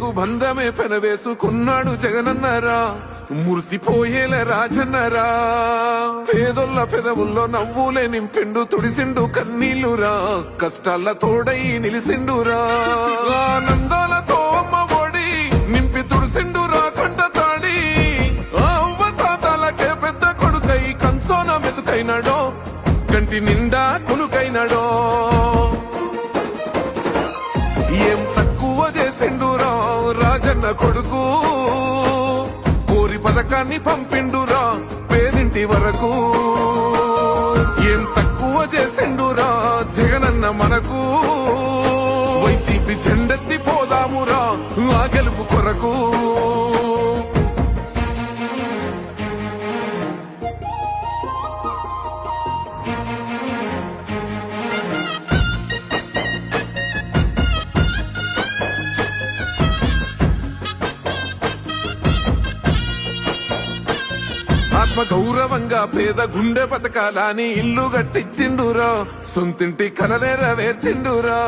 వెలుగు బంధమే పెనవేసుకున్నాడు జగనన్నరా, మురిసిపోయేల రాజన్నరా. పేదొల్ల పెదవుల్లో నవ్వులే నింపిండు, తుడిసిండు కన్నీళ్లురా, కష్టాల తోడై నిలిసిండురా. ఆనందాలతో అమ్మ ఒడి నింపి తుడిసిండురా కంట తాడి. అవ్వ తాతలకే పెద్ద కొడుకై కంసోన మెతుకైనాడో, కంటి నిండా కొనుకైనాడో. ఏం తక్కువ చేసిండురా రాజన్న కొడుకు, కోరి పథకాన్ని పంపిండురా పేదింటి వరకు. ఏం తక్కువ చేసిండురా జగనన్న మనకు, వైసీపీ జెండెత్తి పోదామురా ఆ గెలుపు కొరకు. ఆత్మ గౌరవంగా పేద గుండె బతకాలని ఇల్లు కట్టించిండురా, సొంతింటి కలనేర వేర్చిండురా.